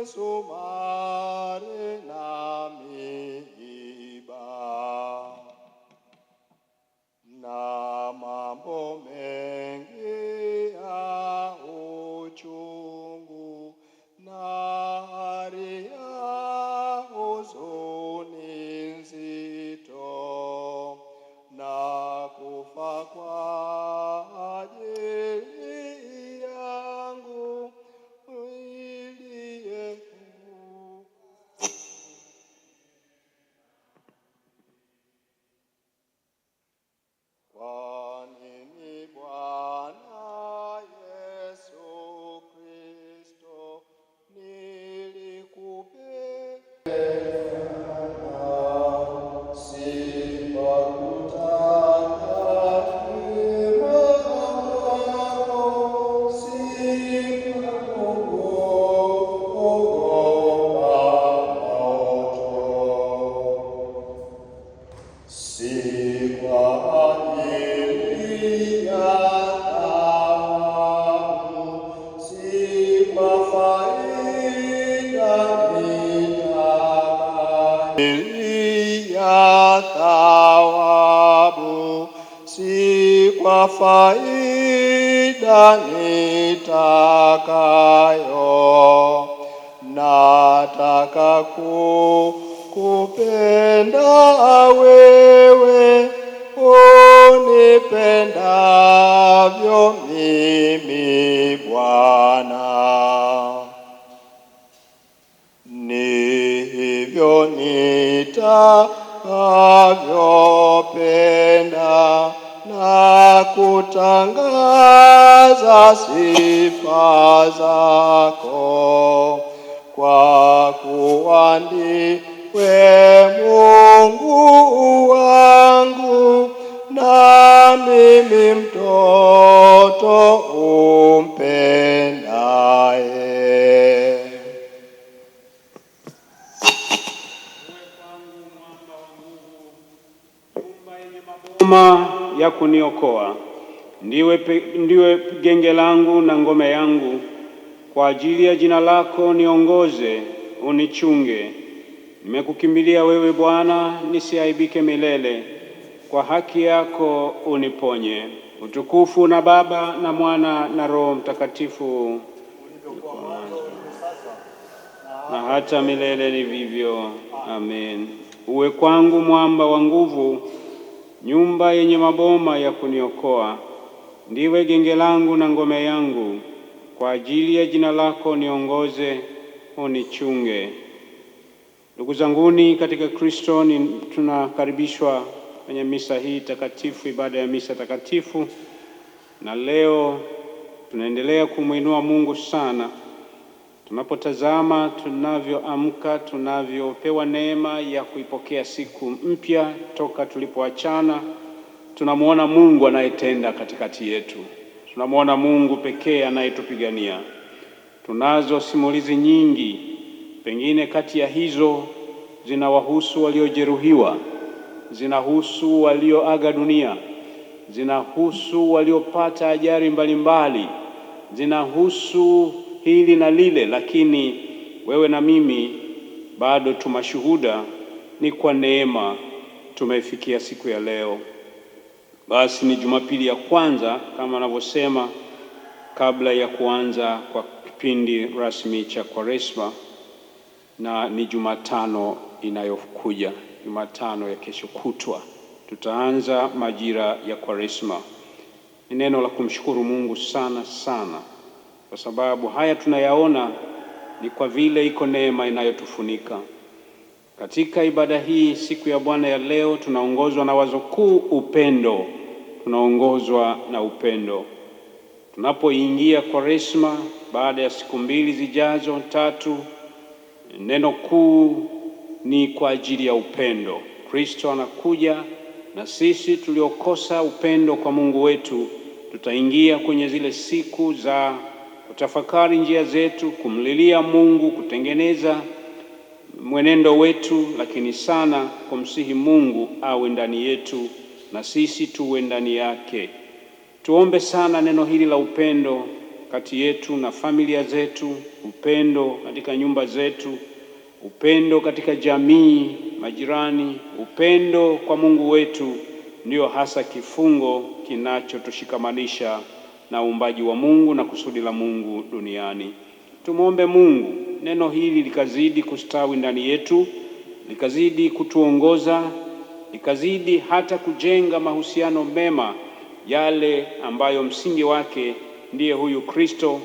misumari na miiba na mambo mengi ya uchungu na hari ya huzuni nzito na kufa kwa ajili yangu iliye kwa nini Bwana Yesu Kristo nilikupenda ya thawabu, si kwa faida nitakayo. Nataka kukupenda wewe unipendavyo mimi Bwana. Ni hivyo nitakavyopenda na kutangaza sifa zako, kwa kuwa ndiwe Mungu wangu na mimi mtoto umpendaye. Ya kuniokoa, ndiwe genge langu na ngome yangu. Kwa ajili ya jina lako niongoze, unichunge. Nimekukimbilia wewe Bwana, nisiaibike milele. Kwa haki yako uniponye. Utukufu na Baba na Mwana na Roho Mtakatifu, na hata milele ni vivyo. Amen. Uwe kwangu mwamba wa nguvu, nyumba yenye maboma ya kuniokoa. Ndiwe genge langu na ngome yangu. Kwa ajili ya jina lako niongoze, unichunge. Ndugu zanguni katika Kristo, tunakaribishwa kwenye misa hii takatifu, ibada ya misa takatifu, na leo tunaendelea kumwinua Mungu sana. Tunapotazama tunavyoamka, tunavyopewa neema ya kuipokea siku mpya toka tulipoachana, tunamuona Mungu anayetenda katikati yetu. Tunamuona Mungu pekee anayetupigania. Tunazo simulizi nyingi, pengine kati ya hizo zinawahusu waliojeruhiwa, zinahusu walioaga dunia, zinahusu waliopata ajali mbalimbali, zinahusu hili na lile, lakini wewe na mimi bado tumashuhuda. Ni kwa neema tumefikia siku ya leo. Basi ni Jumapili ya kwanza kama anavyosema, kabla ya kuanza kwa kipindi rasmi cha Kwaresma, na ni Jumatano inayokuja, Jumatano ya kesho kutwa tutaanza majira ya Kwaresma. Ni neno la kumshukuru Mungu sana sana, kwa sababu haya tunayaona ni kwa vile iko neema inayotufunika. Katika ibada hii siku ya Bwana ya leo tunaongozwa na wazo kuu, upendo. Tunaongozwa na upendo. Tunapoingia Kwaresma, baada ya siku mbili zijazo tatu, neno kuu ni kwa ajili ya upendo. Kristo anakuja, na sisi tuliokosa upendo kwa Mungu wetu tutaingia kwenye zile siku za kutafakari njia zetu, kumlilia Mungu, kutengeneza mwenendo wetu, lakini sana kumsihi Mungu awe ndani yetu na sisi tuwe ndani yake. Tuombe sana neno hili la upendo kati yetu na familia zetu, upendo katika nyumba zetu, upendo katika jamii, majirani, upendo kwa Mungu wetu ndio hasa kifungo kinachotushikamanisha na uumbaji wa Mungu na kusudi la Mungu duniani. Tumwombe Mungu neno hili likazidi kustawi ndani yetu, likazidi kutuongoza, likazidi hata kujenga mahusiano mema, yale ambayo msingi wake ndiye huyu Kristo.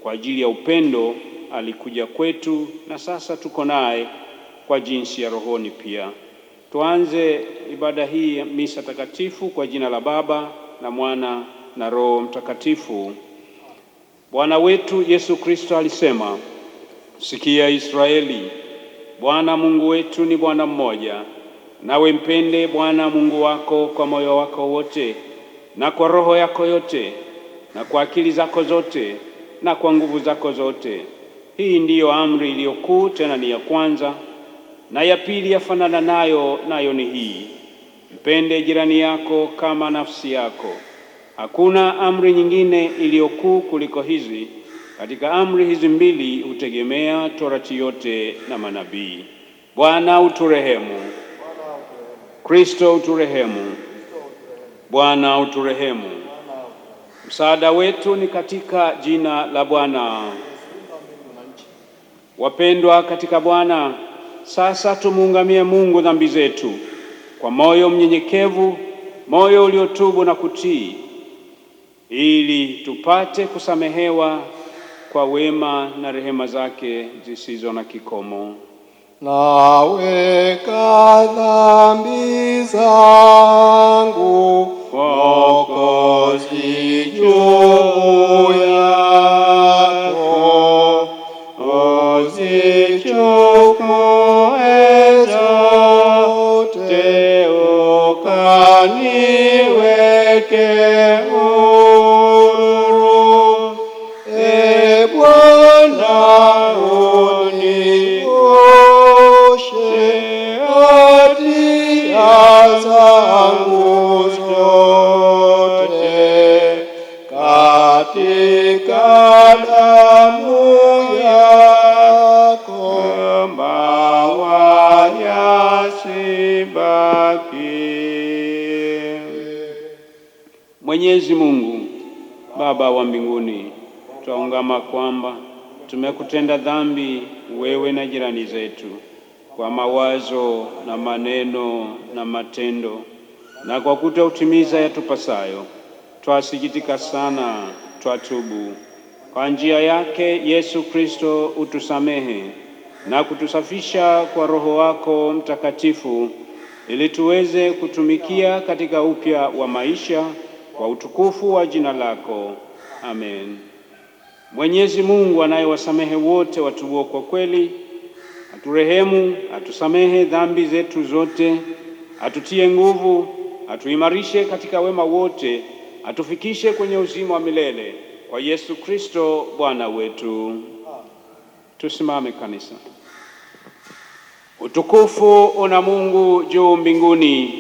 Kwa ajili ya upendo alikuja kwetu na sasa tuko naye kwa jinsi ya rohoni pia. Tuanze ibada hii ya misa takatifu kwa jina la Baba na Mwana na Roho Mtakatifu. Bwana wetu Yesu Kristo alisema, sikia Israeli, Bwana Mungu wetu ni Bwana mmoja. Nawe mpende Bwana Mungu wako kwa moyo wako wote na kwa roho yako yote na kwa akili zako zote na kwa nguvu zako zote. Hii ndiyo amri iliyokuu, tena ni ya kwanza, na ya pili yafanana nayo, nayo ni hii: mpende jirani yako kama nafsi yako. Hakuna amri nyingine iliyokuu kuliko hizi. Katika amri hizi mbili hutegemea Torati yote na manabii. Bwana uturehemu. Kristo uturehemu. Bwana uturehemu. Msaada wetu ni katika jina la Bwana. Wapendwa katika Bwana, sasa tumuungamie Mungu dhambi zetu kwa moyo mnyenyekevu, moyo uliotubu na kutii, ili tupate kusamehewa kwa wema na rehema zake zisizo na kikomo. Naweka dhambi zangu Mwokozi juu yako, uzichukue zote ukaniweke huru. E Bwana, unioshe hatia zangu zote katika damu yako, mawa yasibaki. Mwenyezi Mungu Baba wa mbinguni, twaungama kwamba tumekutenda dhambi wewe na jirani zetu kwa mawazo na maneno na matendo, na kwa kutotimiza yatupasayo. Twasikitika sana, twatubu. Kwa njia yake Yesu Kristo utusamehe na kutusafisha kwa Roho wako Mtakatifu, ili tuweze kutumikia katika upya wa maisha kwa utukufu wa jina lako. Amen. Mwenyezi Mungu anayewasamehe wote watubuo kwa kweli, aturehemu, atusamehe dhambi zetu zote, atutie nguvu, atuimarishe katika wema wote, atufikishe kwenye uzima wa milele kwa Yesu Kristo Bwana wetu. Tusimame kanisa. Utukufu una Mungu juu mbinguni,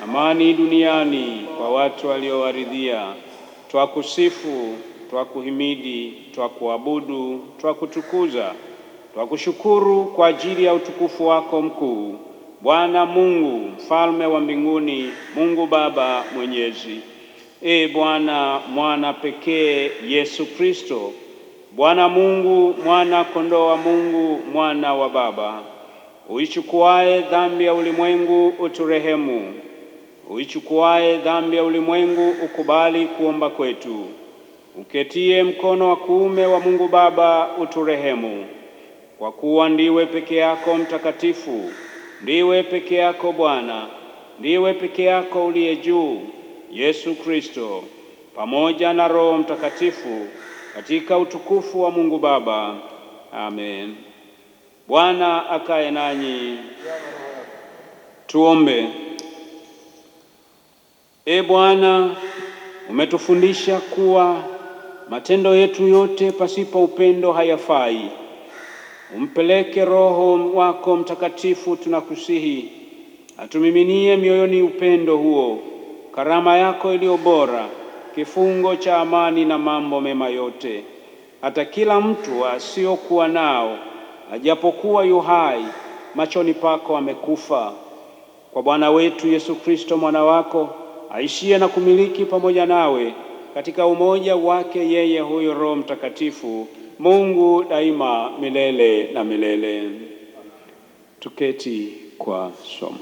amani duniani kwa watu waliowaridhia. Twakusifu, twakuhimidi, twakuabudu, twakutukuza, twakushukuru kwa ajili ya utukufu wako mkuu, Bwana Mungu, mfalme wa mbinguni, Mungu Baba mwenyezi. E Bwana, mwana pekee Yesu Kristo, Bwana Mungu, mwana kondoo wa Mungu, mwana wa Baba, uichukuaye dhambi ya ulimwengu, uturehemu. Uichukuaye dhambi ya ulimwengu, ukubali kuomba kwetu. Uketie mkono wa kuume wa Mungu Baba, uturehemu. Kwa kuwa ndiwe peke yako mtakatifu, ndiwe peke yako Bwana, ndiwe peke yako uliye juu, Yesu Kristo, pamoja na Roho Mtakatifu, katika utukufu wa Mungu Baba. Amen. Bwana akae nanyi. Tuombe. E Bwana, umetufundisha kuwa matendo yetu yote pasipo upendo hayafai. Umpeleke Roho wako Mtakatifu, tunakusihi, atumiminie mioyoni upendo huo, karama yako iliyo bora, kifungo cha amani na mambo mema yote. Hata kila mtu asiokuwa nao, ajapokuwa yu hai, machoni pako amekufa. Kwa Bwana wetu Yesu Kristo mwana wako, aishie na kumiliki pamoja nawe katika umoja wake yeye huyo Roho Mtakatifu, Mungu daima milele na milele. Tuketi kwa somo.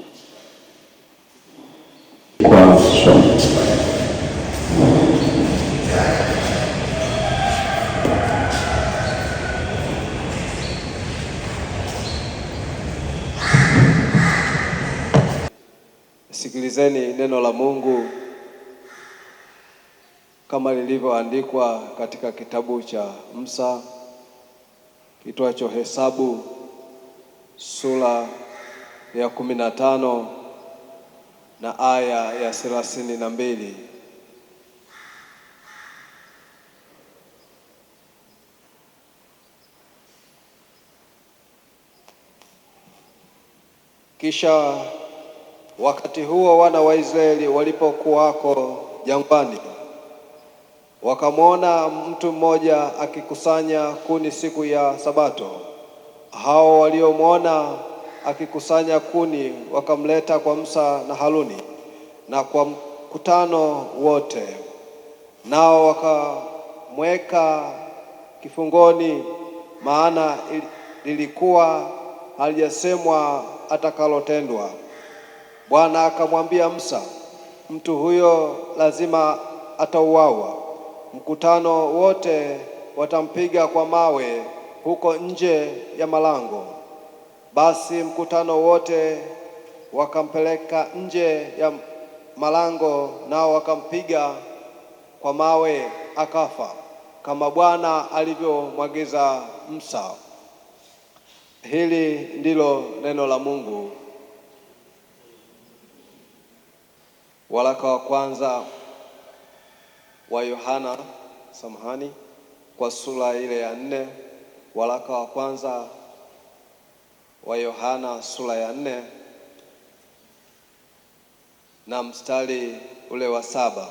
Sikilizeni neno la Mungu kama lilivyoandikwa katika kitabu cha Musa kitwacho Hesabu sura ya 15 na aya ya 32. Kisha wakati huo wana wa Israeli walipokuwako jangwani, wakamwona mtu mmoja akikusanya kuni siku ya Sabato. Hao waliomwona akikusanya kuni wakamleta kwa Musa na Haruni na kwa mkutano wote, nao wakamweka kifungoni, maana lilikuwa halijasemwa atakalotendwa. Bwana akamwambia Musa, mtu huyo lazima atauawa. Mkutano wote watampiga kwa mawe huko nje ya malango. Basi mkutano wote wakampeleka nje ya malango, nao wakampiga kwa mawe akafa, kama Bwana alivyomwagiza Musa. Hili ndilo neno la Mungu. Waraka wa kwanza wa Yohana, kwa sura ile ya 4. Waraka wa kwanza wa Yohana sura ya 4 na mstari ule wa 7.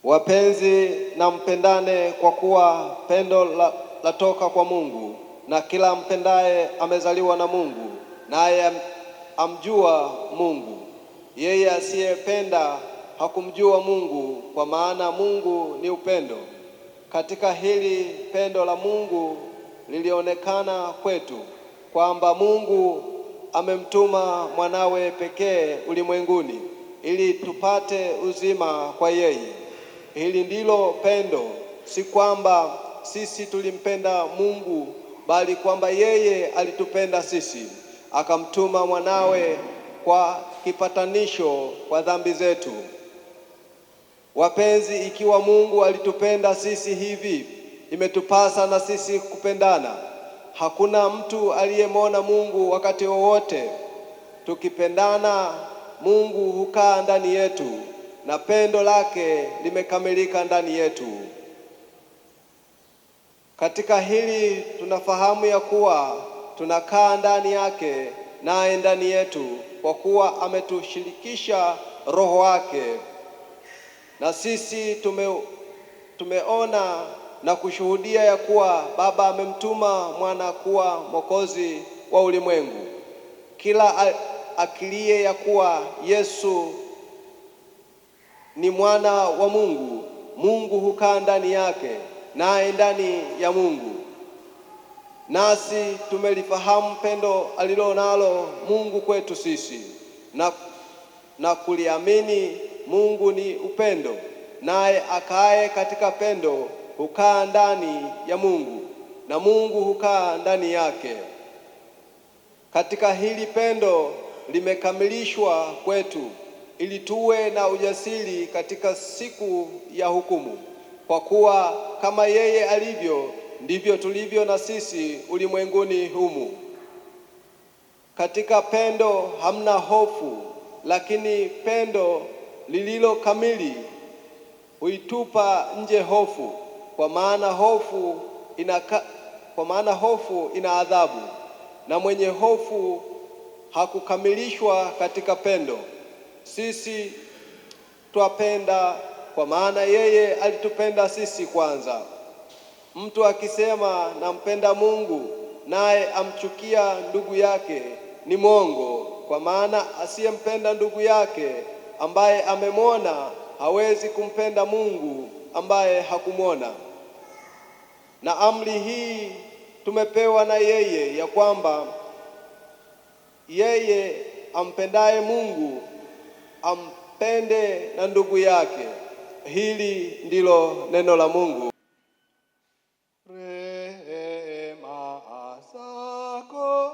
Wapenzi, na mpendane, kwa kuwa pendo latoka kwa Mungu, na kila mpendaye amezaliwa na Mungu, naye amjua Mungu. Yeye asiyependa hakumjua Mungu, kwa maana Mungu ni upendo. Katika hili pendo la Mungu lilionekana kwetu, kwamba Mungu amemtuma mwanawe pekee ulimwenguni ili tupate uzima kwa yeye. Hili ndilo pendo, si kwamba sisi tulimpenda Mungu, bali kwamba yeye alitupenda sisi, akamtuma mwanawe kwa kipatanisho kwa dhambi zetu. Wapenzi, ikiwa Mungu alitupenda sisi hivi, imetupasa na sisi kupendana. Hakuna mtu aliyemwona Mungu wakati wowote. Tukipendana, Mungu hukaa ndani yetu na pendo lake limekamilika ndani yetu. Katika hili tunafahamu ya kuwa tunakaa ndani yake naye ndani yetu, kwa kuwa ametushirikisha Roho wake. Na sisi tumeona na kushuhudia ya kuwa Baba amemtuma mwana kuwa Mwokozi wa ulimwengu. Kila akilie ya kuwa Yesu ni mwana wa Mungu, Mungu hukaa ndani yake naye ndani ya Mungu. Nasi tumelifahamu pendo alilonalo Mungu kwetu sisi, na kuliamini. Mungu ni upendo, naye akae katika pendo hukaa ndani ya Mungu, na Mungu hukaa ndani yake. Katika hili pendo limekamilishwa kwetu, ili tuwe na ujasiri katika siku ya hukumu, kwa kuwa kama yeye alivyo ndivyo tulivyo na sisi ulimwenguni humu. Katika pendo hamna hofu, lakini pendo lililo kamili huitupa nje hofu, kwa maana hofu ina adhabu, na mwenye hofu hakukamilishwa katika pendo. Sisi twapenda kwa maana yeye alitupenda sisi kwanza. Mtu akisema nampenda Mungu naye amchukia ndugu yake ni mwongo, kwa maana asiyempenda ndugu yake ambaye amemwona hawezi kumpenda Mungu ambaye hakumwona. Na amri hii tumepewa na yeye, ya kwamba yeye ampendaye Mungu ampende na ndugu yake. Hili ndilo neno la Mungu. Rehema zako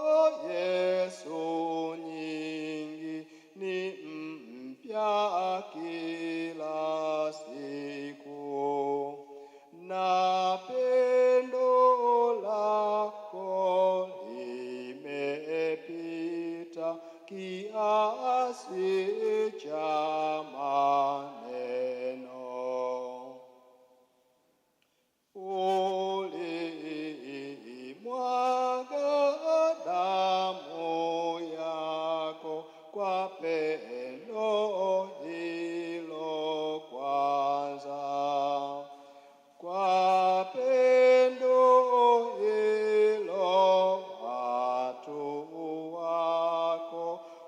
Yesu nyingi, ni mpya kila siku, na pendo lako limepita kiasi cha maneno. Ulimwaga damu yako kwa pendo hilo kwanza, kwa pendo hilo watu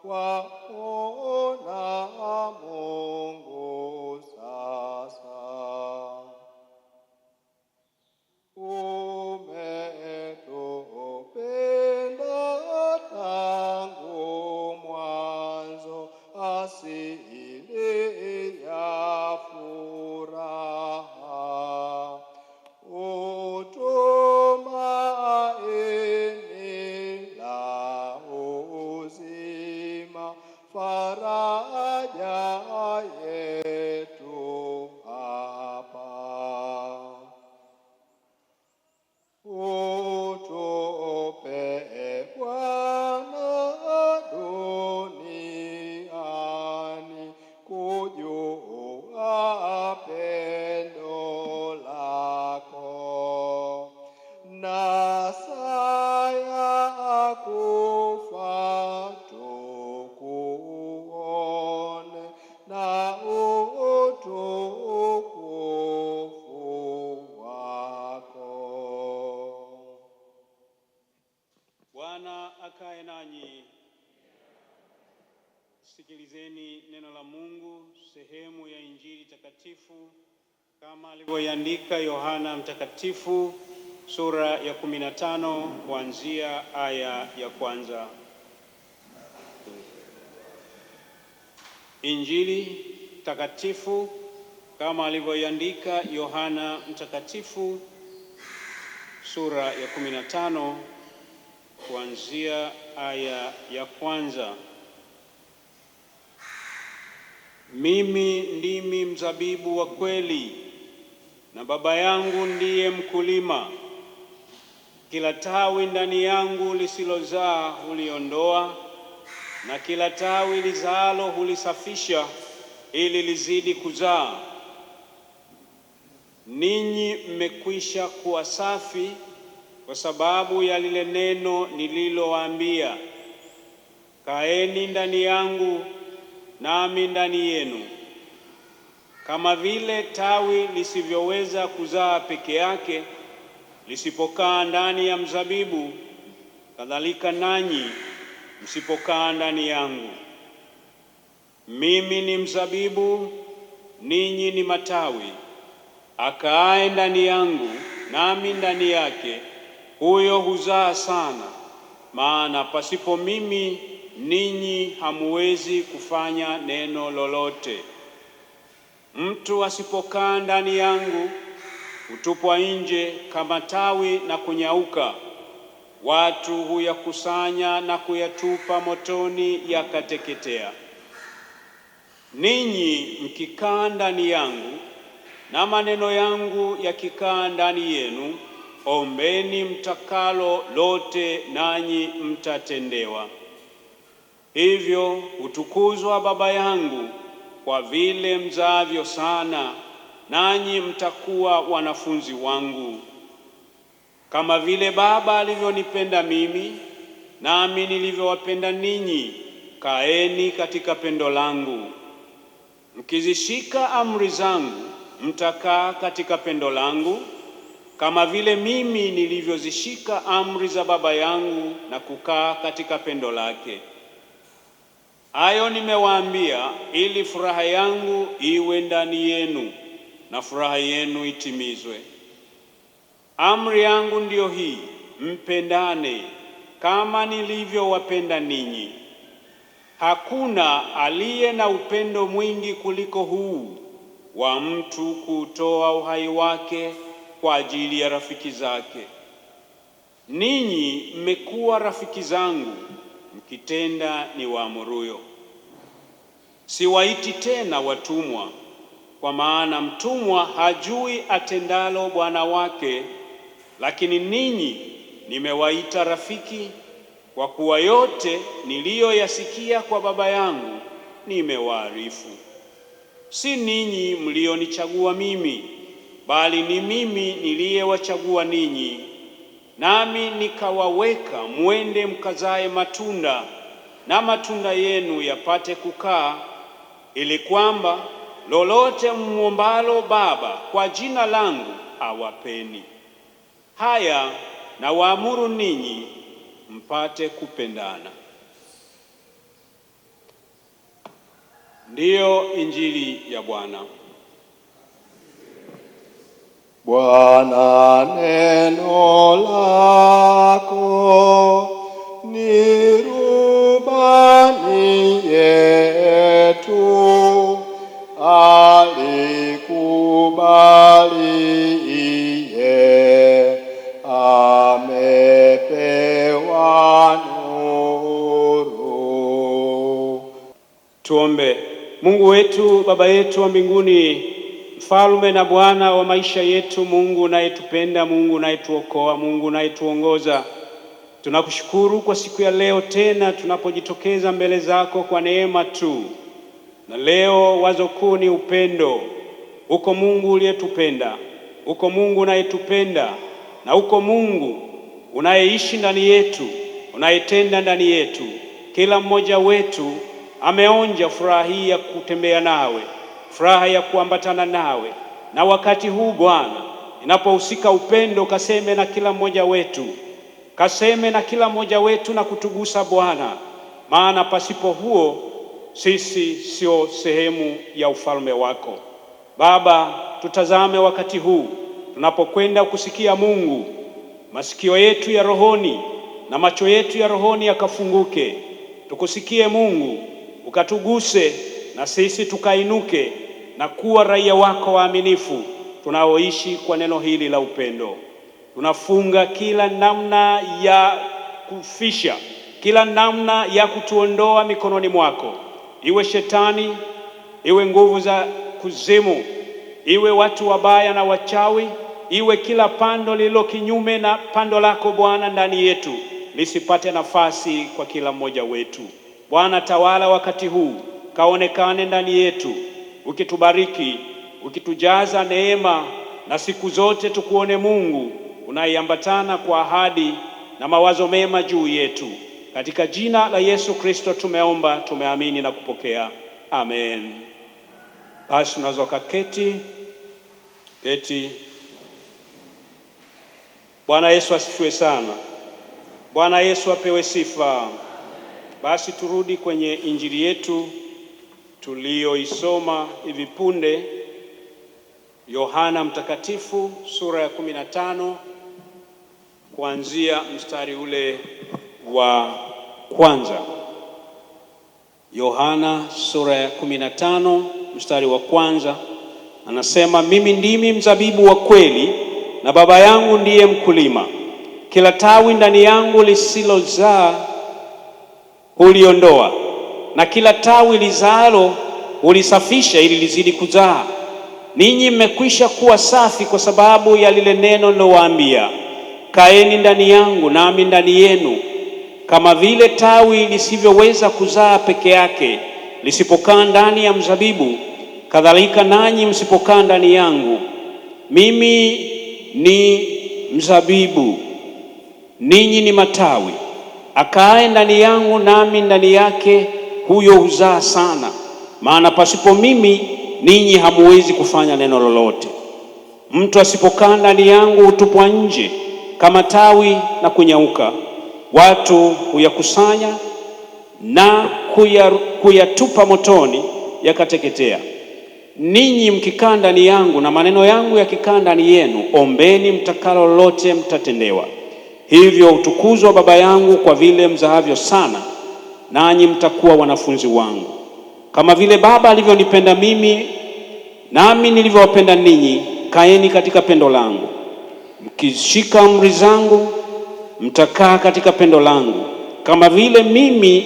wako waona Mungu sasa. Umetupenda tangu mwanzo, asili ya furaha, utumaini la uzima, faraja yetu hapa. Utupe Bwana duniani kujua pendo lako, na saya kufa tukuone na utukufu wako. Bwana akae nanyi. Sikilizeni neno la Mungu, sehemu ya Injili takatifu kama alivyoiandika Yohana Mtakatifu, sura ya 15 kuanzia aya ya kwanza. Injili takatifu kama alivyoiandika Yohana Mtakatifu, sura ya 15 kuanzia aya ya kwanza. Mimi ndimi mzabibu wa kweli, na Baba yangu ndiye mkulima. Kila tawi ndani yangu lisilozaa huliondoa, na kila tawi lizaalo hulisafisha, ili lizidi kuzaa. Ninyi mmekwisha kuwa safi kwa sababu ya lile neno nililowaambia. Kaeni ndani yangu, nami ndani yenu. Kama vile tawi lisivyoweza kuzaa peke yake lisipokaa ndani ya mzabibu, kadhalika nanyi msipokaa ndani yangu. Mimi ni mzabibu, ninyi ni matawi. Akaaye ndani yangu nami ndani yake, huyo huzaa sana, maana pasipo mimi ninyi hamuwezi kufanya neno lolote. Mtu asipokaa ndani yangu hutupwa nje kama tawi na kunyauka. Watu huyakusanya na kuyatupa motoni, yakateketea. Ninyi mkikaa ndani yangu na maneno yangu yakikaa ndani yenu, ombeni mtakalo lote, nanyi mtatendewa. Hivyo utukuzwa Baba yangu kwa vile mzaavyo sana, nanyi mtakuwa wanafunzi wangu. Kama vile Baba alivyonipenda mimi, nami nilivyowapenda ninyi, kaeni katika pendo langu. Mkizishika amri zangu, mtakaa katika pendo langu, kama vile mimi nilivyozishika amri za Baba yangu na kukaa katika pendo lake. Hayo nimewaambia ili furaha yangu iwe ndani yenu na furaha yenu itimizwe. Amri yangu ndiyo hii, mpendane kama nilivyowapenda ninyi. Hakuna aliye na upendo mwingi kuliko huu wa mtu kutoa uhai wake kwa ajili ya rafiki zake. Ninyi mmekuwa rafiki zangu mkitenda niwaamuruyo. Siwaiti tena watumwa, kwa maana mtumwa hajui atendalo bwana wake, lakini ninyi nimewaita rafiki, kwa kuwa yote niliyoyasikia kwa Baba yangu nimewaarifu. Si ninyi mlionichagua mimi, bali ni mimi niliyewachagua ninyi, nami nikawaweka mwende mkazae matunda, na matunda yenu yapate kukaa, ili kwamba lolote mwombalo Baba kwa jina langu awapeni. Haya nawaamuru ninyi, mpate kupendana. Ndiyo Injili ya Bwana. Bwana, neno lako ni rubani yetu, alikubaliye amepewa nuru. Tuombe. Mungu wetu, Baba yetu wa mbinguni, Mfalme na Bwana wa maisha yetu, Mungu unayetupenda, Mungu unayetuokoa, Mungu unayetuongoza, tunakushukuru kwa siku ya leo tena tunapojitokeza mbele zako kwa neema tu. Na leo wazo kuu ni upendo. Uko Mungu uliyetupenda, uko Mungu unayetupenda, na uko Mungu unayeishi ndani yetu, unayetenda ndani yetu. Kila mmoja wetu ameonja furaha hii ya kutembea nawe, furaha ya kuambatana nawe. Na wakati huu Bwana, inapohusika upendo, kaseme na kila mmoja wetu, kaseme na kila mmoja wetu na kutugusa Bwana, maana pasipo huo sisi sio sehemu ya ufalme wako. Baba, tutazame wakati huu tunapokwenda kusikia Mungu, masikio yetu ya rohoni na macho yetu ya rohoni yakafunguke, tukusikie Mungu, ukatuguse na sisi tukainuke na kuwa raia wako waaminifu tunaoishi kwa neno hili la upendo. Tunafunga kila namna ya kufisha, kila namna ya kutuondoa mikononi mwako, iwe shetani, iwe nguvu za kuzimu, iwe watu wabaya na wachawi, iwe kila pando lililo kinyume na pando lako Bwana ndani yetu, lisipate nafasi kwa kila mmoja wetu. Bwana, tawala wakati huu, kaonekane ndani yetu, ukitubariki, ukitujaza neema, na siku zote tukuone Mungu unayeambatana kwa ahadi na mawazo mema juu yetu. Katika jina la Yesu Kristo tumeomba, tumeamini na kupokea. Amen. Basi unaweza kuketi. Keti. Bwana Yesu asifiwe sana. Bwana Yesu apewe sifa. Basi turudi kwenye injili yetu tuliyoisoma hivi punde, Yohana Mtakatifu sura ya 15 kuanzia mstari ule wa kwanza. Yohana sura ya 15 mstari wa kwanza anasema, mimi ndimi mzabibu wa kweli na Baba yangu ndiye mkulima. Kila tawi ndani yangu lisilozaa huliondoa, na kila tawi lizaalo hulisafisha ili lizidi kuzaa. Ninyi mmekwisha kuwa safi kwa sababu ya lile neno nilowaambia. Kaeni ndani yangu nami ndani yenu. Kama vile tawi lisivyoweza kuzaa peke yake lisipokaa ndani ya mzabibu, kadhalika nanyi msipokaa ndani yangu. Mimi ni mzabibu, ninyi ni matawi. akaaye ndani yangu nami ndani yake, huyo huzaa sana, maana pasipo mimi ninyi hamuwezi kufanya neno lolote. Mtu asipokaa ndani yangu hutupwa nje kama tawi na kunyauka. Watu huyakusanya na kuyatupa motoni, yakateketea. Ninyi mkikaa ndani yangu na maneno yangu yakikaa ndani yenu, ombeni mtakalo lolote, mtatendewa. Hivyo utukuzwa Baba yangu kwa vile mzaavyo sana, nanyi mtakuwa wanafunzi wangu. Kama vile Baba alivyonipenda mimi, nami nilivyowapenda ninyi, kaeni katika pendo langu. Mkishika amri zangu, mtakaa katika pendo langu, kama vile mimi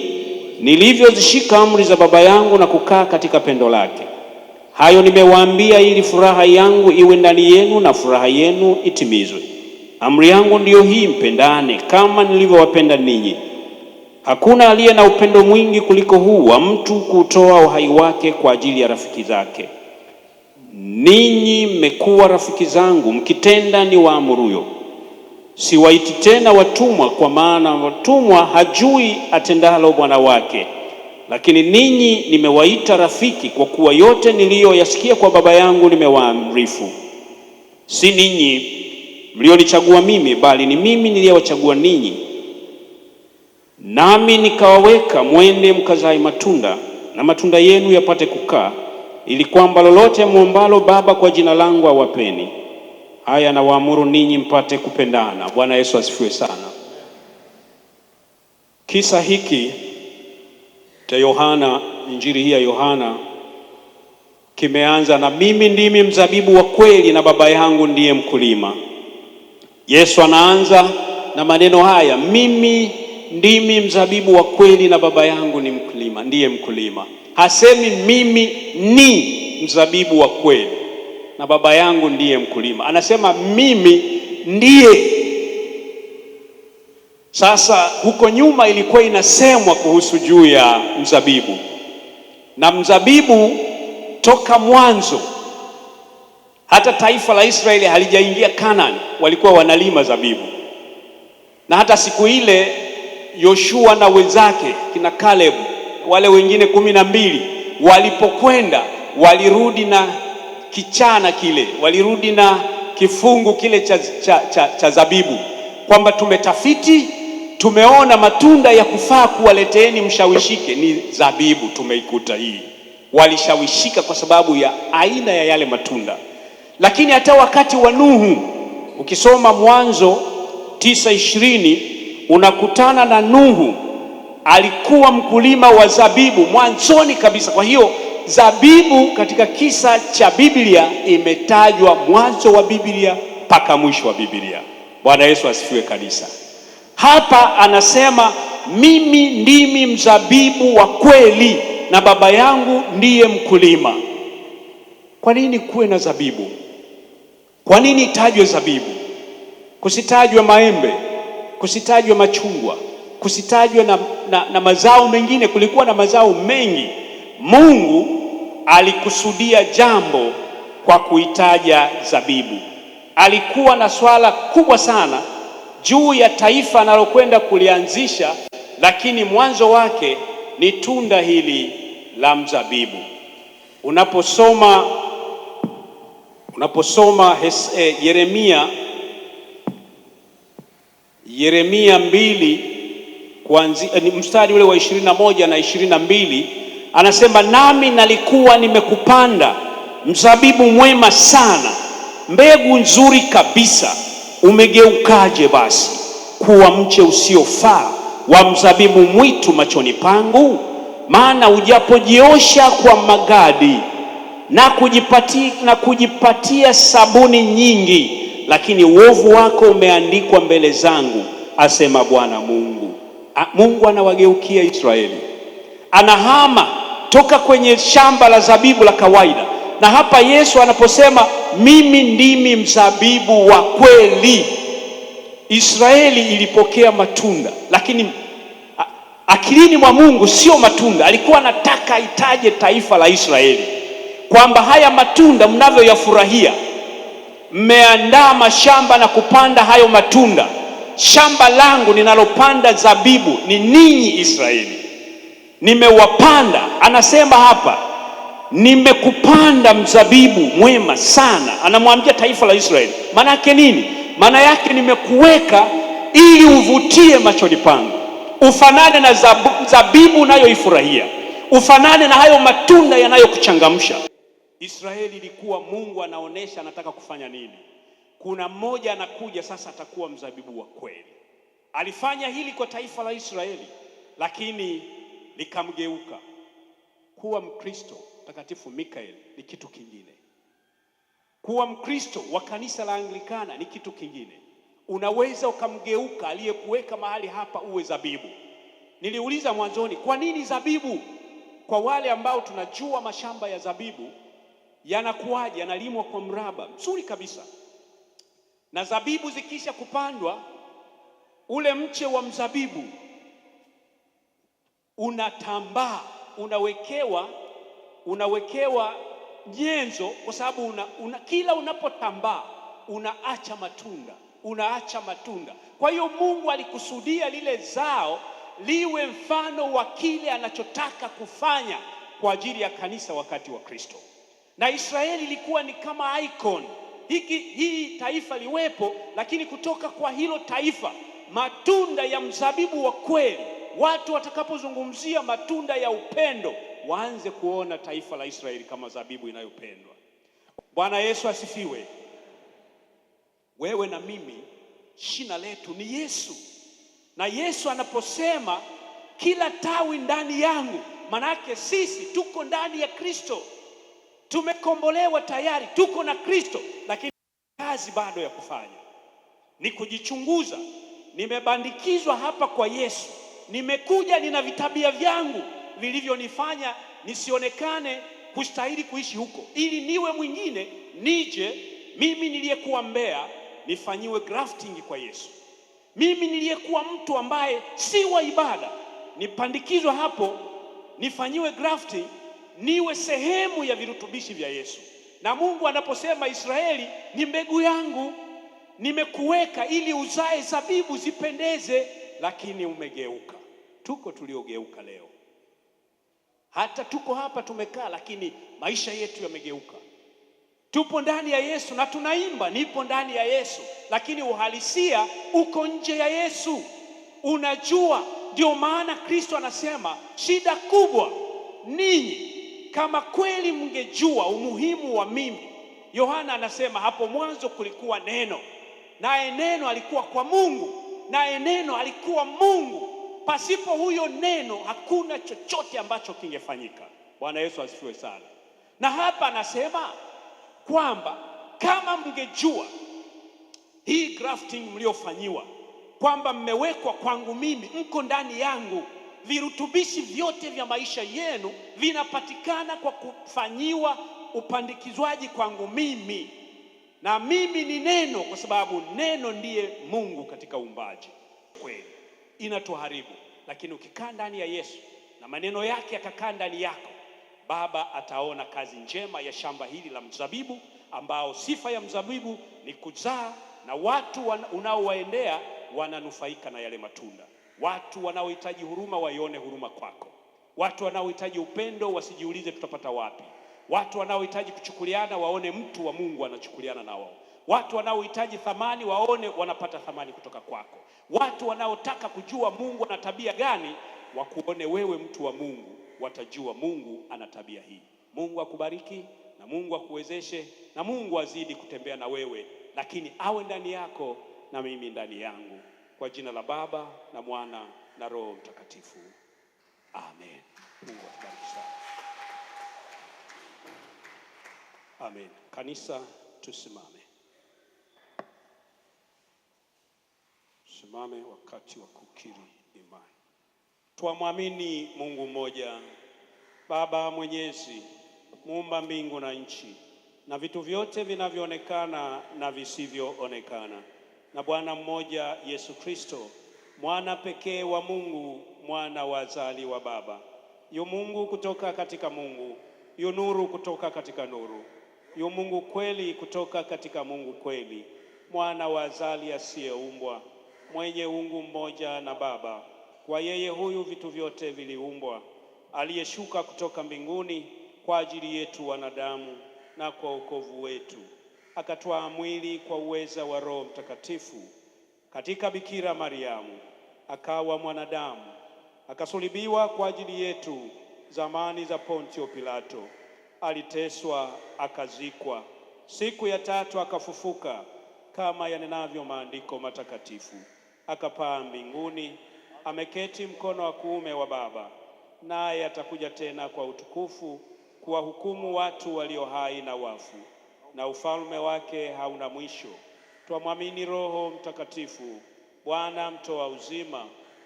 nilivyozishika amri za Baba yangu na kukaa katika pendo lake. Hayo nimewaambia ili furaha yangu iwe ndani yenu na furaha yenu itimizwe. Amri yangu ndiyo hii, mpendane kama nilivyowapenda ninyi. Hakuna aliye na upendo mwingi kuliko huu wa mtu kutoa uhai wake kwa ajili ya rafiki zake. Ninyi mmekuwa rafiki zangu mkitenda ni waamuruyo. Siwaiti tena watumwa, kwa maana watumwa hajui atendalo bwana wake, lakini ninyi nimewaita rafiki, kwa kuwa yote niliyoyasikia kwa Baba yangu nimewaamrifu. Si ninyi mlionichagua mimi, bali ni mimi niliyewachagua ninyi, nami nikawaweka mwende mkazae matunda, na matunda yenu yapate kukaa, ili kwamba lolote muombalo Baba kwa jina langu awapeni. Haya nawaamuru ninyi mpate kupendana. Bwana Yesu asifiwe sana. Kisa hiki cha Yohana, injili hii ya Yohana, kimeanza na mimi ndimi mzabibu wa kweli na Baba yangu ndiye mkulima. Yesu anaanza na maneno haya, mimi ndimi mzabibu wa kweli na Baba yangu ni mkulima, ndiye mkulima. Hasemi mimi ni mzabibu wa kweli na Baba yangu ndiye mkulima. Anasema mimi ndiye. Sasa huko nyuma ilikuwa inasemwa kuhusu juu ya mzabibu, na mzabibu toka mwanzo, hata taifa la Israeli halijaingia Kanaani, walikuwa wanalima zabibu. Na hata siku ile Yoshua na wenzake kina Caleb, wale wengine 12 walipokwenda, walirudi na kichana kile, walirudi na kifungu kile cha zabibu, kwamba tumetafiti, tumeona matunda ya kufaa kuwaleteeni mshawishike ni zabibu, tumeikuta hii. Walishawishika kwa sababu ya aina ya yale matunda. Lakini hata wakati wa Nuhu, ukisoma Mwanzo 9:20 unakutana na Nuhu alikuwa mkulima wa zabibu mwanzoni kabisa. Kwa hiyo zabibu katika kisa cha Biblia imetajwa mwanzo wa Biblia mpaka mwisho wa Biblia. Bwana Yesu asifiwe kanisa. Hapa anasema mimi ndimi mzabibu wa kweli na Baba yangu ndiye mkulima. Kwa nini kuwe na zabibu? Kwa nini itajwe zabibu? Kusitajwe maembe, kusitajwe machungwa, kusitajwe na mazao mengine? Kulikuwa na mazao mengi. Mungu alikusudia jambo kwa kuitaja zabibu. Alikuwa na swala kubwa sana juu ya taifa analokwenda kulianzisha, lakini mwanzo wake ni tunda hili la mzabibu. Unaposoma Yeremia 2 kuanzia mstari ule wa 21 na 22, anasema nami nalikuwa nimekupanda mzabibu mwema sana, mbegu nzuri kabisa. Umegeukaje basi kuwa mche usiofaa wa mzabibu mwitu machoni pangu? Maana ujapojiosha kwa magadi na kujipatia sabuni nyingi, lakini uovu wako umeandikwa mbele zangu, asema Bwana Mungu. Mungu anawageukia Israeli, anahama toka kwenye shamba la zabibu la kawaida. Na hapa Yesu anaposema mimi ndimi mzabibu wa kweli, Israeli ilipokea matunda, lakini akilini mwa Mungu sio matunda. Alikuwa anataka itaje taifa la Israeli kwamba haya matunda mnavyoyafurahia, mmeandaa mashamba na kupanda hayo matunda, shamba langu ninalopanda zabibu ni ninyi Israeli, nimewapanda. Anasema hapa, nimekupanda mzabibu mwema sana. Anamwambia taifa la Israeli. Maana yake nini? Maana yake nimekuweka ili uvutie machoni pangu, ufanane na zabibu unayoifurahia, ufanane na hayo matunda yanayokuchangamsha. Israeli ilikuwa, Mungu anaonesha anataka kufanya nini. Kuna mmoja anakuja sasa, atakuwa mzabibu wa kweli. Alifanya hili kwa taifa la Israeli, lakini likamgeuka. Kuwa Mkristo Mtakatifu Mikael ni kitu kingine. Kuwa Mkristo wa kanisa la Anglikana ni kitu kingine. Unaweza ukamgeuka aliyekuweka mahali hapa uwe zabibu. Niliuliza mwanzoni, kwa nini zabibu? Kwa wale ambao tunajua mashamba ya zabibu yanakuwaje, yanalimwa kwa mraba mzuri kabisa, na zabibu zikisha kupandwa, ule mche wa mzabibu unatambaa, unawekewa nyenzo, kwa sababu kila unapotambaa unaacha matunda. Kwa hiyo Mungu alikusudia lile zao liwe mfano wa kile anachotaka kufanya kwa ajili ya kanisa wakati wa Kristo. Na Israeli ilikuwa ni kama icon. Hii taifa liwepo, lakini kutoka kwa hilo taifa matunda ya mzabibu wa kweli, watu watakapozungumzia matunda ya upendo, waanze kuona taifa la Israeli kama zabibu inayopendwa. Bwana Yesu asifiwe. Wewe na mimi, shina letu ni Yesu. Na Yesu anaposema kila tawi ndani yangu, manake sisi tuko ndani ya Kristo. Tumekombolewa tayari, tuko na Kristo, lakini kazi bado ya kufanya ni kujichunguza. Nimebandikizwa hapa kwa Yesu, nimekuja, nina vitabia vyangu vilivyonifanya nisionekane kustahili kuishi huko, ili niwe mwingine, nije mimi niliyekuwa mbea nifanyiwe grafting kwa Yesu. Mimi niliyekuwa mtu ambaye si wa ibada nipandikizwa hapo, nifanyiwe grafting, niwe sehemu ya virutubishi vya Yesu. Na Mungu anaposema Israeli ni mbegu yangu, nimekuweka ili uzae zabibu zipendeze, lakini umegeuka. Tuko tuliogeuka leo, hata tuko hapa tumekaa, lakini maisha yetu yamegeuka. Tupo ndani ya Yesu na tunaimba nipo ndani ya Yesu, lakini uhalisia uko nje ya Yesu. Unajua, ndio maana Kristo anasema shida kubwa ninyi, kama kweli mngejua umuhimu wa mimi. Yohana anasema hapo mwanzo kulikuwa neno, naye neno alikuwa kwa Mungu, naye neno alikuwa Mungu. Pasipo huyo neno hakuna chochote ambacho kingefanyika. Bwana Yesu asifiwe sana. Na hapa anasema kwamba kama mngejua hii grafting mliofanyiwa, kwamba mmewekwa kwangu mimi, mko ndani yangu, virutubishi vyote vya maisha yenu vinapatikana kwa kufanyiwa upandikizwaji kwangu mimi. Na mimi ni neno, kwa sababu neno ndiye Mungu katika uumbaji. Kweli inatuharibu, lakini ukikaa ndani ya Yesu na maneno yake yakakaa ndani yako, Baba ataona kazi njema ya shamba hili la mzabibu, ambao sifa ya mzabibu ni kuzaa, na watu unaowaendea wananufaika na yale matunda. Watu wanaohitaji huruma waione huruma kwako. Watu wanaohitaji upendo wasijiulize tutapata wapi. Watu wanaohitaji kuchukuliana waone mtu wa Mungu anachukuliana na wao. Watu wanaohitaji thamani waone wanapata thamani kutoka kwako. Watu wanaotaka kujua Mungu ana tabia gani wakuone wewe mtu wa Mungu, watajua Mungu ana tabia hii. Mungu akubariki na Mungu akuwezeshe na Mungu azidi kutembea na wewe, lakini awe ndani yako na mimi ndani yangu. Kwa jina la Baba na Mwana na Roho Mtakatifu. Amen. Mungu akubariki sana. Amen. Kanisa, tusimame. Simame wakati wa kukiri imani. Tuamwamini Mungu mmoja, Baba Mwenyezi, muumba mbingu na nchi na vitu vyote vinavyoonekana na visivyoonekana, na Bwana mmoja Yesu Kristo, mwana pekee wa Mungu, mwana wa azali wa Baba, yu Mungu kutoka katika Mungu, yu nuru kutoka katika nuru, yu Mungu kweli kutoka katika Mungu kweli, mwana wa azali asiyeumbwa, mwenye uungu mmoja na Baba. Kwa yeye huyu vitu vyote viliumbwa, aliyeshuka kutoka mbinguni kwa ajili yetu wanadamu na kwa wokovu wetu, akatwaa mwili kwa uweza wa Roho Mtakatifu katika Bikira Mariamu, akawa mwanadamu, akasulubiwa kwa ajili yetu zamani za Pontio Pilato, aliteswa, akazikwa, siku ya tatu akafufuka kama yanenavyo maandiko matakatifu, akapaa mbinguni, ameketi mkono wa kuume wa Baba, naye atakuja tena kwa utukufu kuwahukumu watu walio hai na wafu, na ufalme wake hauna mwisho. Twamwamini Roho Mtakatifu, Bwana mtoa uzima,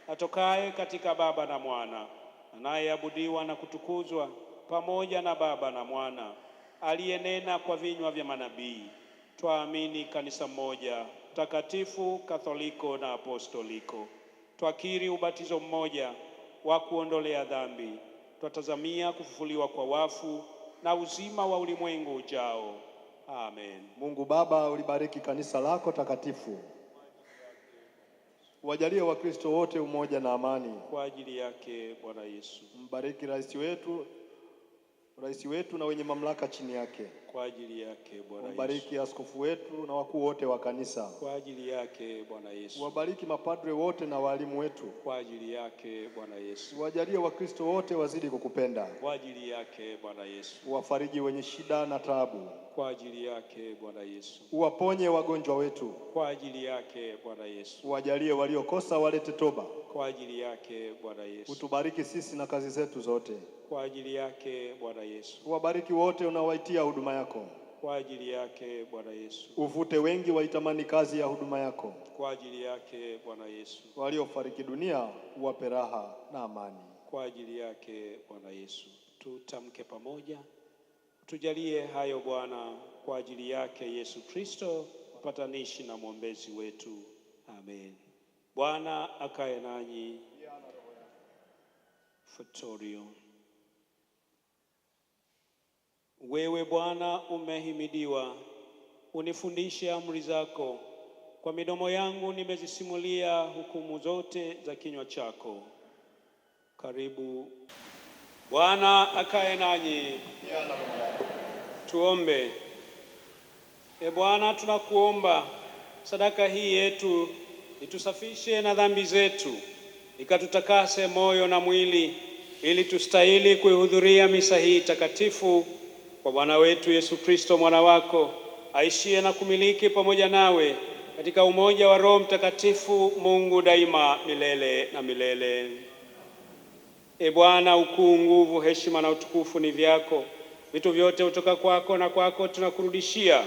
atokaye katika Baba na Mwana, anayeabudiwa na kutukuzwa pamoja na Baba na Mwana, aliyenena kwa vinywa vya manabii. Twaamini kanisa moja takatifu, katholiko na apostoliko. Twakiri ubatizo mmoja wa kuondolea dhambi. Twatazamia kufufuliwa kwa wafu na uzima wa ulimwengu ujao. Amen. Mungu Baba, ulibariki kanisa lako takatifu. Wajalie Wakristo wote umoja na amani. Kwa ajili yake Bwana Yesu. Mbariki rais wetu na wenye mamlaka chini yake. Kwa ajili yake Bwana Yesu. Mbariki askofu wetu na wakuu wote wa kanisa. Kwa ajili yake Bwana Yesu. Wabariki mapadre wote na walimu wetu. Kwa ajili yake Bwana Yesu. Wajalie Wakristo wote wazidi kukupenda. Kwa ajili yake Bwana Yesu. Wafariji wenye shida na taabu. Kwa ajili yake Bwana Yesu. Uwaponye wagonjwa wetu. Kwa ajili yake Bwana Yesu. Wajalie waliokosa walete toba. Kwa ajili yake Bwana Yesu. Utubariki sisi na kazi zetu zote. Kwa ajili yake Bwana Yesu. Uwabariki wote unaowaitia huduma yako. Kwa ajili yake Bwana Yesu. Uvute wengi waitamani kazi ya huduma yako. Kwa ajili yake Bwana Yesu. Waliofariki dunia uwape raha na amani. Kwa ajili yake Bwana Yesu. Tutamke pamoja. Tujalie hayo Bwana, kwa ajili yake Yesu Kristo, mpatanishi na mwombezi wetu. Amen. Bwana akae nanyi. Futorio. Wewe Bwana umehimidiwa, unifundishe amri zako. Kwa midomo yangu nimezisimulia hukumu zote za kinywa chako. Karibu. Bwana akae nanyi. Tuombe. Bwana, tunakuomba sadaka hii yetu itusafishe na dhambi zetu, ikatutakase moyo na mwili, ili tustahili kuihudhuria misa hii takatifu kwa Bwana wetu Yesu Kristo mwana wako, aishie na kumiliki pamoja nawe katika umoja wa Roho Mtakatifu, Mungu daima milele na milele. Bwana, ukuu, nguvu, heshima na utukufu ni vyako. Vitu vyote hutoka kwako na kwako tunakurudishia.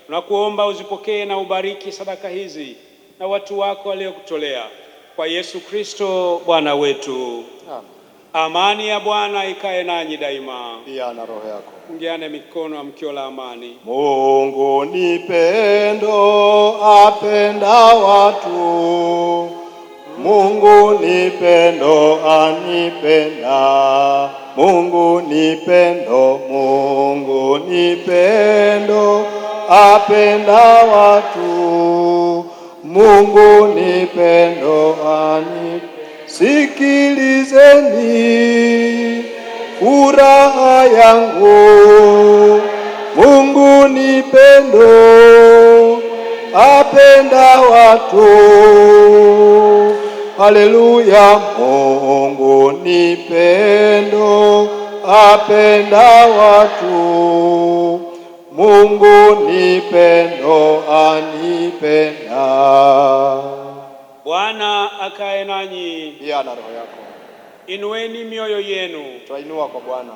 Tunakuomba uzipokee na ubariki sadaka hizi na watu wako waliokutolea, kwa Yesu Kristo Bwana wetu. Amen. Amani ya Bwana ikae nanyi daima. Pia na roho yako. Pungiane mikono ya mkio la amani. Mungu ni pendo, apenda watu. Mungu ni pendo, anipenda. Mungu ni pendo, Mungu ni pendo, apenda watu. Mungu ni pendo, anipenda. Sikilizeni furaha yangu, Mungu ni pendo, apenda watu. Haleluya, Mungu ni pendo, apenda watu. Mungu ni pendo, anipenda. Bwana akae nanyi. Pia na roho yako. Inueni mioyo yenu. Twainua kwa Bwana.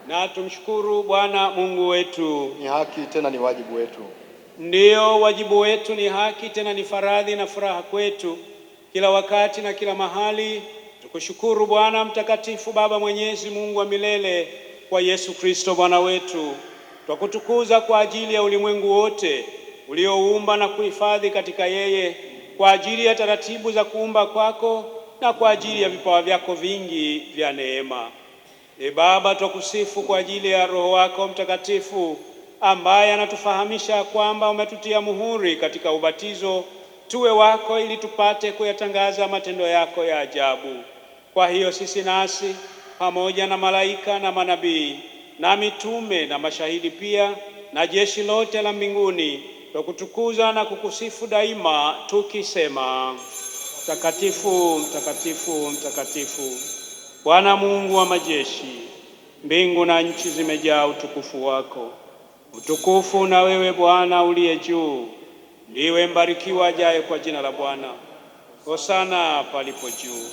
Na tumshukuru Bwana Mungu wetu. Ni haki tena ni wajibu wetu. Ndiyo, wajibu wetu, ni haki tena ni faradhi na furaha kwetu, kila wakati na kila mahali, tukushukuru Bwana mtakatifu, Baba mwenyezi, Mungu wa milele, kwa Yesu Kristo Bwana wetu. Twakutukuza kwa ajili ya ulimwengu wote ulioumba na kuhifadhi katika yeye, kwa ajili ya taratibu za kuumba kwako na kwa ajili ya vipawa vyako vingi vya neema. Baba, twakusifu kwa ajili ya Roho wako Mtakatifu, ambaye anatufahamisha kwamba umetutia muhuri katika ubatizo tuwe wako ili tupate kuyatangaza matendo yako ya ajabu. Kwa hiyo sisi nasi pamoja na malaika na manabii na mitume na mashahidi pia na jeshi lote la mbinguni tukutukuza na kukusifu daima tukisema: Mtakatifu, mtakatifu, mtakatifu, Bwana Mungu wa majeshi, mbingu na nchi zimejaa utukufu wako. Utukufu na wewe Bwana uliye juu. Ndiwe mbarikiwa ajaye kwa jina la Bwana. Hosana palipo juu.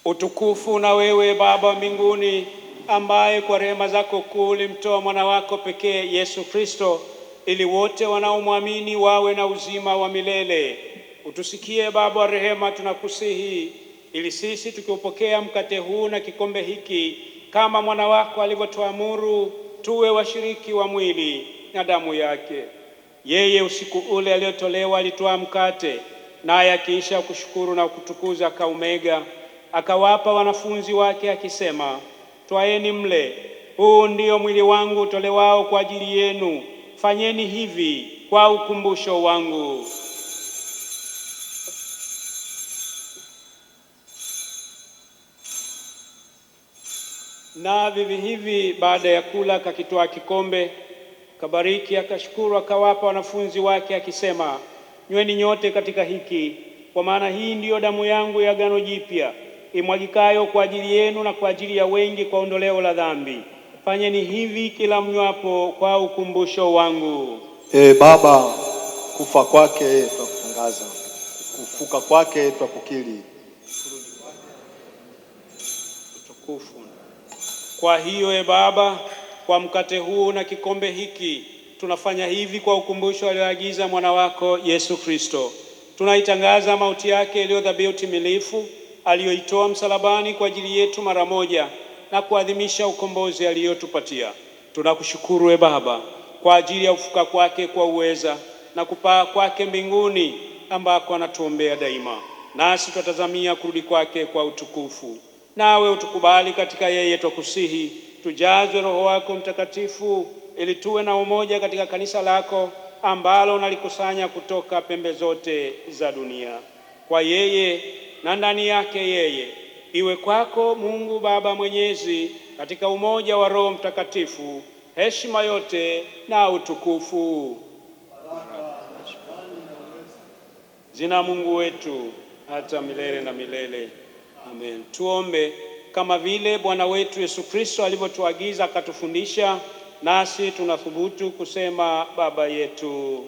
Utukufu na wewe Baba mbinguni, ambaye kwa rehema zako kuu ulimtoa mwana wako pekee Yesu Kristo, ili wote wanaomwamini wawe na uzima wa milele. Utusikie Baba wa rehema, tunakusihi, ili sisi tukiupokea mkate huu na kikombe hiki kama mwana wako alivyotuamuru, tuwe washiriki wa mwili na damu yake. Yeye usiku ule aliotolewa alitwaa mkate, naye akiisha kushukuru na kutukuza akaumega, akawapa wanafunzi wake akisema: Twaeni mle, huu ndio mwili wangu utolewao kwa ajili yenu, fanyeni hivi kwa ukumbusho wangu. Na vivi hivi baada ya kula akakitwaa kikombe, kabariki, akashukuru, akawapa wanafunzi wake akisema: Nyweni nyote katika hiki, kwa maana hii ndiyo damu yangu ya agano jipya, imwagikayo kwa ajili yenu na kwa ajili ya wengi kwa ondoleo la dhambi. Fanyeni hivi kila mnywapo kwa ukumbusho wangu. Baba, kufa kwake twakutangaza, kufuka kwake twakukiri. Utukufu. Kwa hiyo Baba, kwa mkate huu na kikombe hiki tunafanya hivi kwa ukumbusho alioagiza mwana wako Yesu Kristo. Tunaitangaza mauti yake iliyo dhabihu timilifu aliyoitoa msalabani kwa ajili yetu mara moja, na kuadhimisha ukombozi aliyotupatia. Tunakushukuru Baba kwa ajili ya ufuka kwake kwa uweza na kupaa kwake mbinguni, ambako anatuombea daima, nasi twatazamia kurudi kwake kwa utukufu. Nawe utukubali katika yeye, twakusihi, tujazwe Roho wako Mtakatifu, ili tuwe na umoja katika kanisa lako ambalo unalikusanya kutoka pembe zote za dunia. Kwa yeye na ndani yake yeye, iwe kwako Mungu Baba Mwenyezi, katika umoja wa Roho Mtakatifu, heshima yote na utukufu zina Mungu wetu hata milele na milele. Amen. Tuombe. Kama vile Bwana wetu Yesu Kristo alivyotuagiza akatufundisha, nasi tunathubutu kusema: Baba yetu.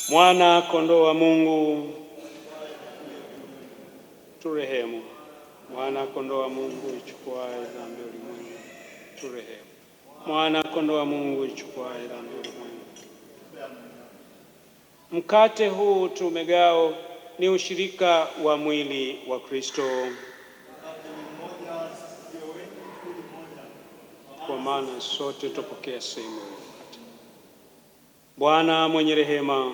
Mwana kondoo wa Mungu, turehemu. Mwana kondoo wa Mungu, ichukuaye dhambi ya ulimwengu, turehemu. Mwana kondoo wa Mungu, ichukuaye dhambi ya ulimwengu. Mkate huu tumegao ni ushirika wa mwili wa Kristo. Kwa maana sote tupokea sehemu ya mkate. Bwana mwenye rehema,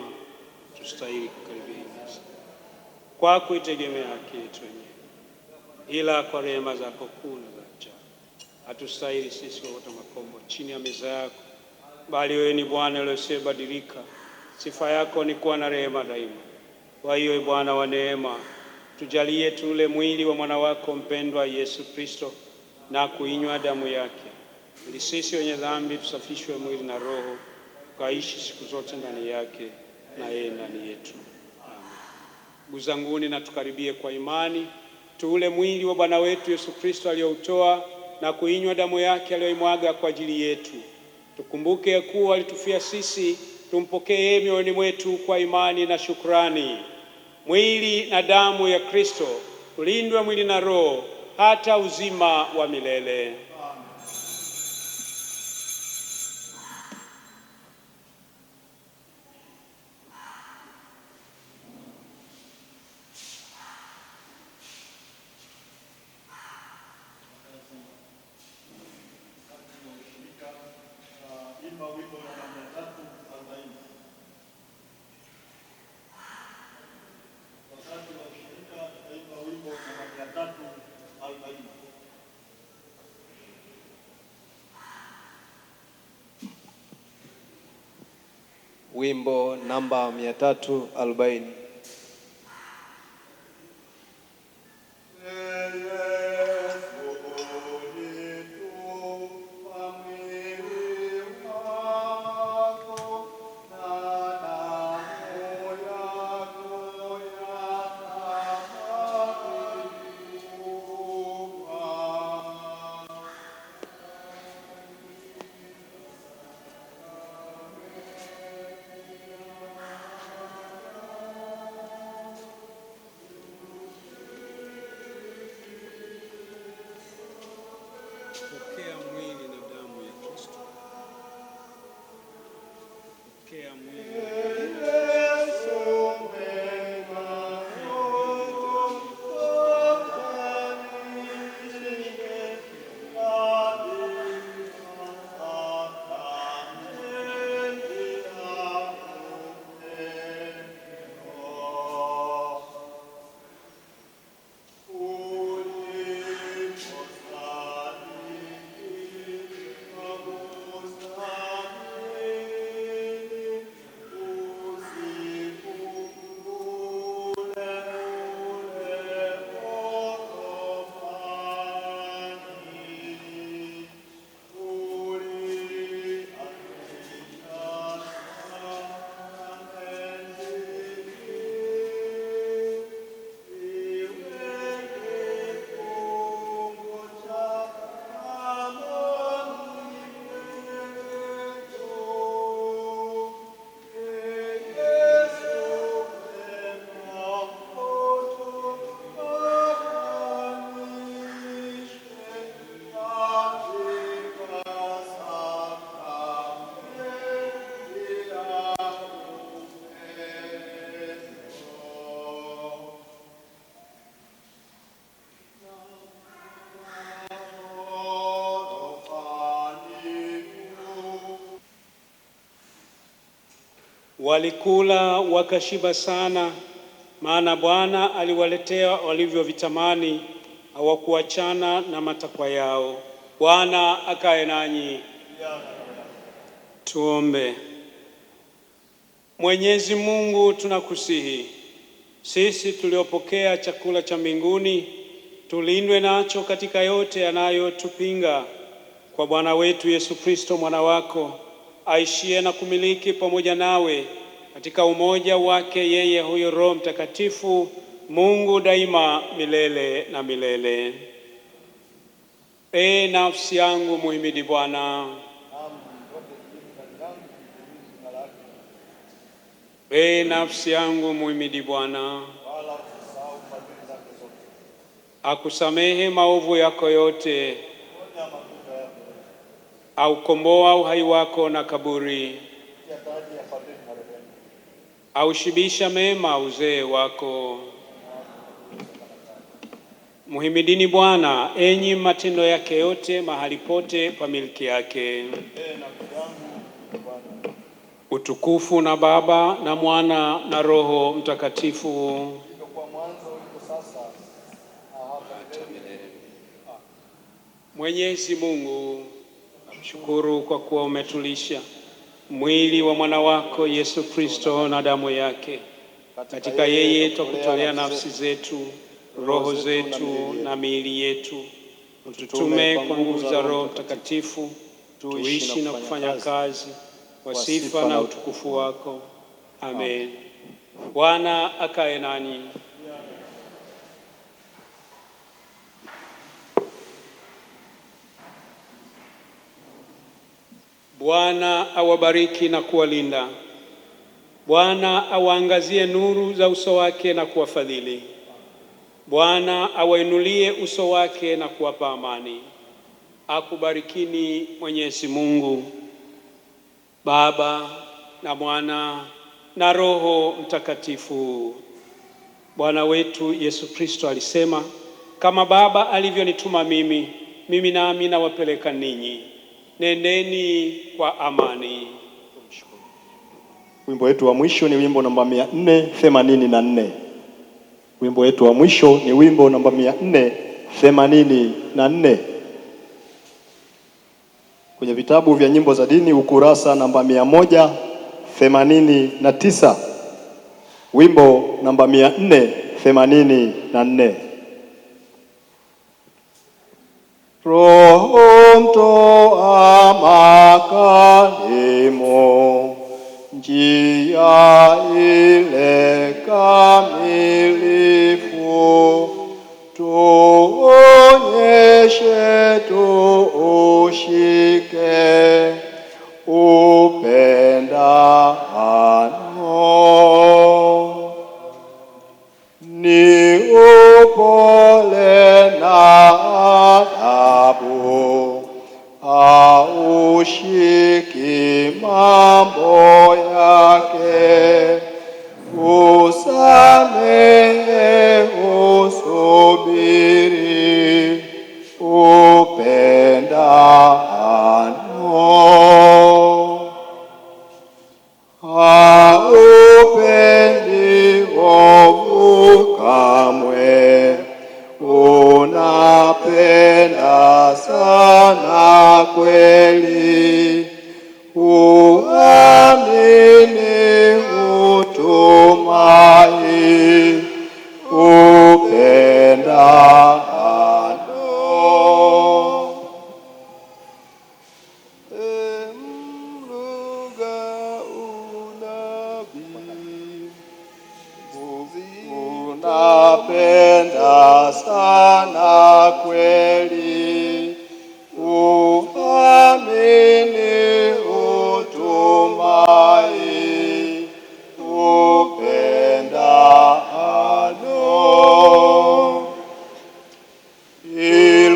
tustahili kukaribia nasi kwa kuitegemea haki yetu wenyewe, ila kwa rehema zako kuu na za ajabu hatustahili sisi wote makombo chini ya meza yako, bali wewe ni Bwana uliyebadilika. Sifa yako ni kuwa na rehema daima. Kwa hiyo Bwana wa neema, tujalie tule mwili wa mwana wako mpendwa Yesu Kristo na kuinywa damu yake, ili sisi wenye dhambi tusafishwe mwili na roho, tukaishi siku zote ndani yake na yeye ndani yetu. Amen. Ndugu zanguni, na tukaribie kwa imani tuule mwili wa Bwana wetu Yesu Kristo aliyoutoa na kuinywa damu yake aliyoimwaga kwa ajili yetu. Tukumbuke ya kuwa alitufia sisi, tumpokee mioyoni mwetu kwa imani na shukrani. Mwili na damu ya Kristo ulindwe mwili na roho hata uzima wa milele. Wimbo namba 340. Pokea mwili na damu ya Kristo. Pokea mwili walikula wakashiba sana, maana Bwana aliwaletea walivyovitamani, hawakuachana na matakwa yao. Bwana akae nanyi. Tuombe. Mwenyezi Mungu, tunakusihi sisi tuliopokea chakula cha mbinguni tulindwe nacho katika yote yanayotupinga, kwa Bwana wetu Yesu Kristo mwana wako, aishie na kumiliki pamoja nawe katika umoja wake yeye huyo Roho Mtakatifu, Mungu daima milele na milele. Ee nafsi yangu muhimidi Bwana. Ee nafsi yangu muhimidi Bwana. Akusamehe maovu yako yote, aukomboa uhai wako na kaburi, aushibisha mema uzee wako. Muhimidini Bwana, enyi matendo yake yote, mahali pote pa milki yake. Utukufu na Baba na Mwana na Roho Mtakatifu. Mwenyezi Mungu, nakushukuru kwa kuwa umetulisha mwili wa mwana wako Yesu Kristo na damu yake. Katika yeye twakutolea nafsi zetu, roho zetu na miili yetu. Ututume kwa nguvu za Roho Mtakatifu tuishi na kufanya kazi kwa sifa na utukufu wako. Amen. Bwana akae nanyi. Bwana awabariki na kuwalinda. Bwana awaangazie nuru za uso wake na kuwafadhili. Bwana awainulie uso wake na kuwapa amani. Akubarikini Mwenyezi Mungu, Baba na Mwana na Roho Mtakatifu. Bwana wetu Yesu Kristo alisema, kama Baba alivyonituma mimi nami nawapeleka ninyi. Nendeni kwa amani. Wimbo wetu wa mwisho ni wimbo namba 484. Wimbo wetu wa mwisho ni wimbo namba 484 kwenye vitabu vya nyimbo za dini, ukurasa namba 189, wimbo namba 484. Roho mtoa makalimo, njia ile kamilifu, tuonyeshe tuushike upendano. Ni upole na adabu, haushiki mambo yake, usamehe, usubiri, upendano. Haupendi ovu kamwe, unapenda sana kweli, uamini, utumai, upendano. Unapenda sana kweli, uamini, utumai, upendano. Il